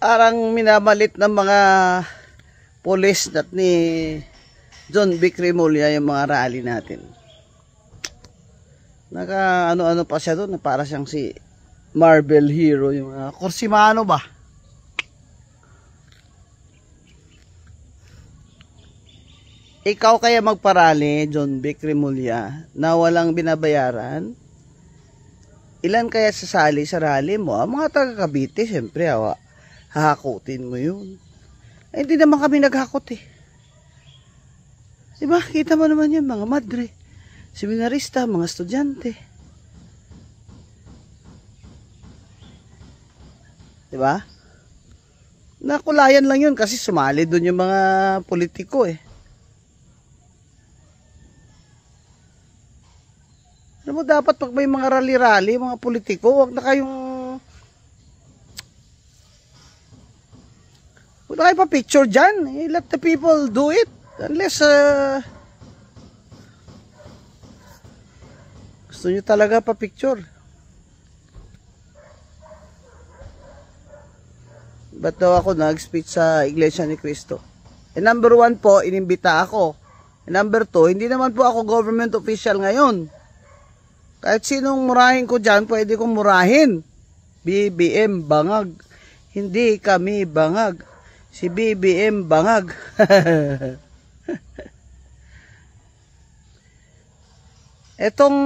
Parang minamalit ng mga pulis at ni John Vic Remulla yung mga rally natin. Naka ano-ano pa siya doon, para siyang si Marvel hero, yung mga kursimano ba? Ikaw kaya magparali, John Vic Remulla, na walang binabayaran? Ilan kaya sasali sa rally mo? Ang mga taga Cavite, siyempre, hahakutin mo yun. Eh, hindi naman kami naghakot eh. Diba? Kita mo naman yan, mga madre, seminarista, mga estudyante. Diba? Nakulayan lang yun kasi sumali doon yung mga politiko eh. Ano mo, dapat pag may mga rally-rally, mga politiko, huwag na kayong pa-picture dyan. Let the people do it. Unless gusto nyo talaga pa-picture. Ba't daw ako nag-speech sa Iglesia ni Cristo? Number 1 po, inimbita ako. Number 2, hindi naman po ako government official ngayon. Kahit sinong murahin ko dyan, pwede kong murahin. BBM bangag. Hindi kami bangag. Si BBM bangag. Etong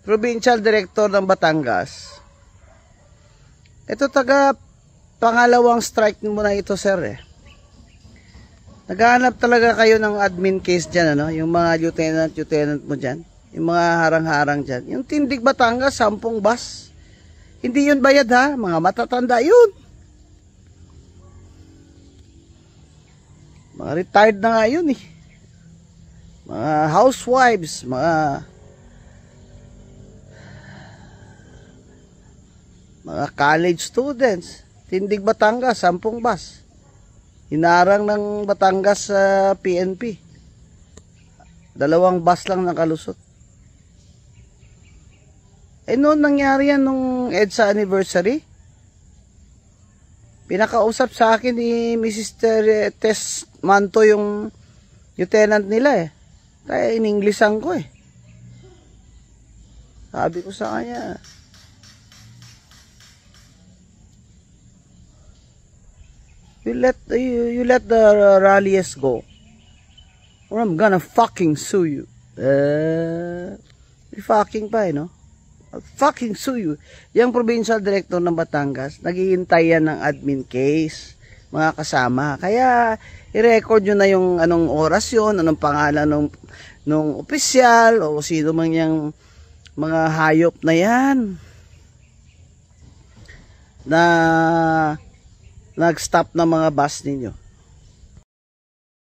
provincial director ng Batangas, ito pangalawang strike mo na ito, sir eh. Naghahanap talaga kayo ng admin case dyan, ano? Yung mga lieutenant mo dyan. Yung mga harang-harang dyan. Yung Tindig Batangas, 10 bus. Hindi yun bayad ha. Mga matatanda yun. Mga retired na nga yun eh. Mga housewives, mga college students. Tindig Batangas, 10 bus. Hinarang ng Batangas sa PNP. 2 bus lang nakalusot. Noon nangyari yan nung EDSA anniversary. Pinakausap sa akin ni Mrs. Tess Manto yung lieutenant nila eh. Kaya in-Englishan ko eh. Sabi ko sa kanya, you let the rallies go, or I'm gonna fucking sue you. Fucking pa eh, no? I'll fucking sue you. Yung provincial director ng Batangas, naghihintay yan ng admin case, mga kasama. Kaya, i-record nyo na yung anong oras yun, anong pangalan nung opisyal, o sino man yung mga hayop na yan, na nag-stop ng mga bus ninyo.